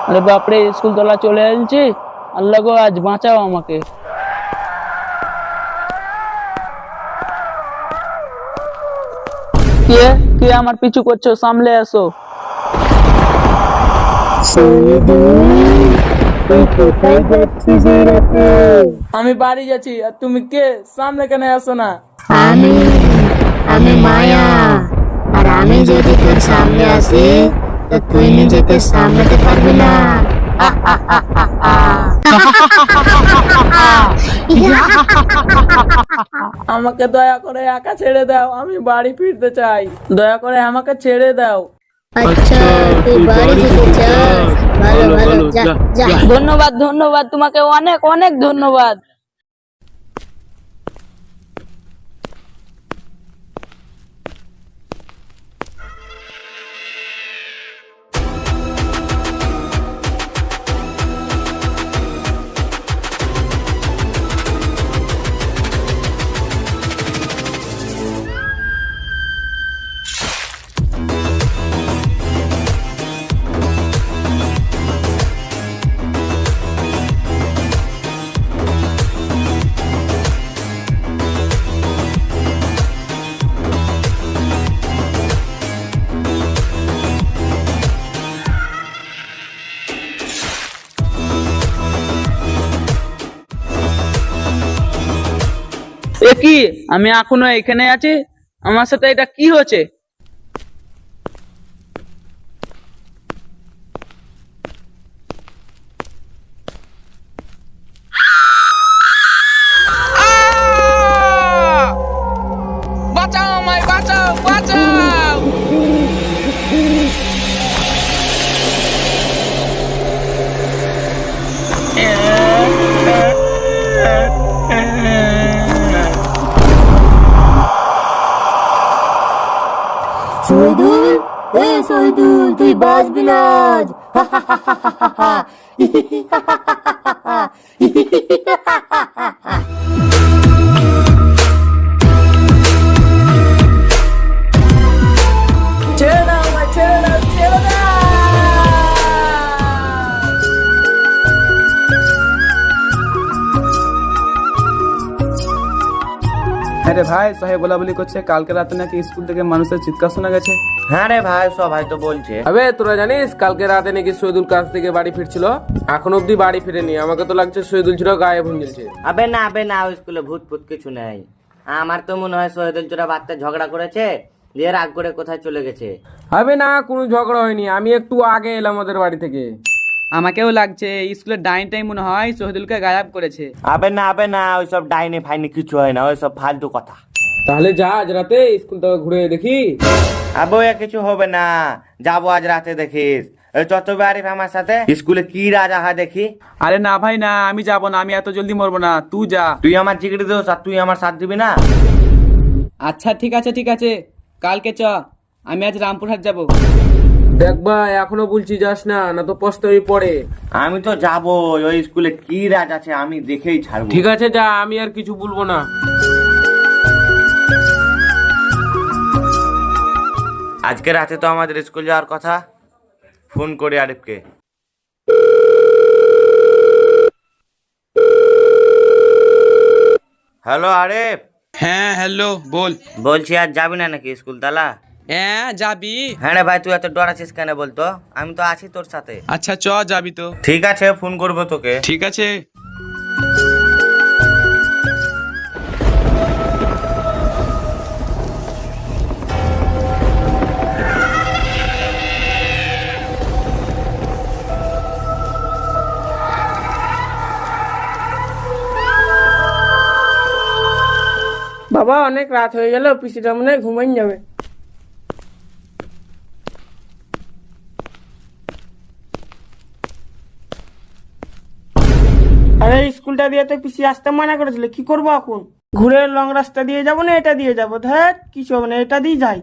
আরে বাপরে, স্কুল তলা চলে এসেছি। আল্লাহ গো, আজ বাঁচাও আমাকে। কে কে আমার পিছু করছো? সামলে আসো। আমি বাড়ি যাচ্ছি। আর তুমি কে? সামনে কেন আসো না? আমি আমি মায়া। আর আমি যদি তোর সামনে আসি তো তুই নিজেকে সামলাতে পারবি না। আমাকে দয়া করে একা ছেড়ে দাও, আমি বাড়ি ফিরতে চাই। দয়া করে আমাকে ছেড়ে দাও। আচ্ছা, তুই বাড়ি যেতে চাস? ভালো ভালো, যা যা। ধন্যবাদ ধন্যবাদ, তোমাকে অনেক অনেক ধন্যবাদ। এ কি, আমি এখনো এখানে আছি? আমার সাথে এটা কি হচ্ছে? বাঁচাও আমায়, বাঁচাও বাঁচাও। শহীদুল, শহীদুল, তুই বাঁচবি না আজ। ছেড়ে দাও আমায়, ছেড়ে দাও, ছেড়ে দাও। আরে ভাই, সাহেব বলা বলি করছে কালকে রাতে নাকি স্কুল থেকে মানুষের চিৎকার শোনা গেছে। হ্যাঁ রে ভাই, সবাই তো বলছে। আবে তোরা জানিস কালকে রাতে নাকি শহীদুল কাজ থেকে বাড়ি ফিরছিল, এখন অব্দি বাড়ি ফিরেনি। আমাকে তো লাগছে শহীদুল ছিল গায়েব হয়ে গেছে। আবে না, ওই স্কুলে ভূত ফুত কিছু নেই। আমার তো মনে হয় শহীদুল চোরা বাচ্চা ঝগড়া করেছে, দিয়ে রাগ করে কোথায় চলে গেছে। আবে না, কোনো ঝগড়া হয়নি। আমি একটু আগে এলাম ওদের বাড়ি থেকে। আমাকেও লাগছে স্কুলের ডাইনটাই মনে হয় শহীদুলকে গায়েব করেছে। আবে না, ওইসব ডাইনি ফাইনি কিছু হয় না, ওইসব ফালতু কথা। তাহলে যা, আজ রাতে স্কুল থেকে ঘুরে দেখি। আবে ওই কিছু হবে না, যাবো আজ রাতে দেখিস। ওই চত্বরে আরিফ আমার সাথে স্কুলে কি রাজা হয় দেখি। আরে না ভাই না, আমি যাবো না, আমি এত জলদি মরবো না, তুই যা। তুই আমার জিগড়ি দোষ আর তুই আমার সাথ দিবি না? আচ্ছা ঠিক আছে ঠিক আছে, কালকে চ, আমি আজ রামপুরহাট যাব। দেখ ভাই, এখনো বলছি যাস না, না তো পস্তাবি পড়ে। আমি তো যাবো, ওই স্কুলে কি রাজ আছে আমি দেখেই ছাড়বো। ঠিক আছে যা, আমি আর কিছু বলবো না। আজকে রাতে তো আমাদের স্কুল যাওয়ার কথা, ফোন করে আরিফকে। হ্যালো আরিফ। হ্যাঁ হ্যালো, বল। বলছি আজ যাবি না নাকি স্কুল তালা? হ্যাঁ যাবি? হ্যাঁ রে ভাই, তুই এত ডরাছিস কেন বলতো? আমি তো আছি তোর সাথে। আচ্ছা চ, যাবি তো? ঠিক আছে, ফোন করবো তোকে। ঠিক আছে। বাবা, অনেক রাত হয়ে গেল, পিসিটা মনে হয় ঘুমাই যাবে। আরে স্কুলটা দিয়ে তো পিসি আসতে মানা করেছিল, কি করবো এখন? ঘুরে লং রাস্তা দিয়ে যাবো না এটা দিয়ে যাবো? ধ্যাত, কিছু হবে না, এটা দিয়ে যাই।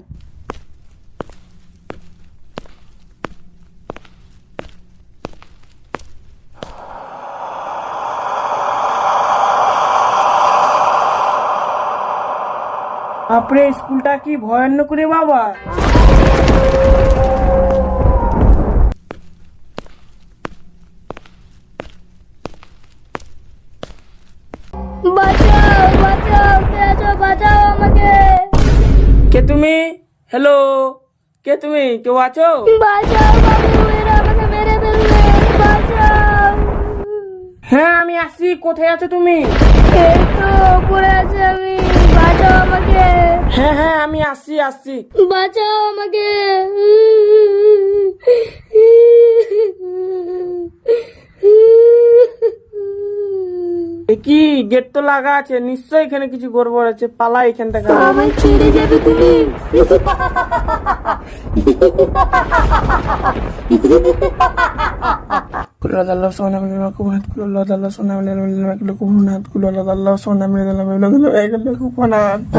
বাপরে, স্কুলটা কি ভয়ানক রে বাবা। নেই, কেউ আছো? বাঁচাও বাবু, এরা আমাকে মেরে ফেলবে, বাঁচাও। হ্যাঁ আমি আসছি, কোথায় আছো তুমি? এই তো পড়ে আছি আমি, বাঁচাও আমাকে, হ্যাঁ হ্যাঁ আমি আসছি। বাঁচাও আমাকে। এ কি, গেট তো লাগা আছে, নিশ্চয়ই এখানে কিছু গড়বড় আছে, পালা এখান থেকে। আমায় ছেড়ে যাবে তুমি?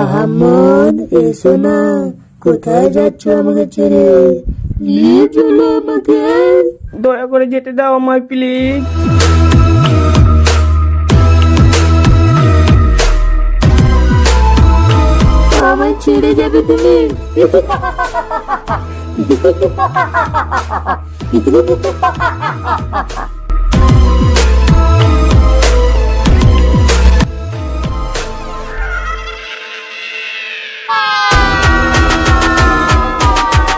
আহমদ, এসো না, কোথায় যাচ্ছ আমাকে ছেড়ে? নিয়ে চলো আমাকে। দয়া করে যেতে দাও আমায় প্লিজ। আমায় ছেড়ে যাবে তুমি?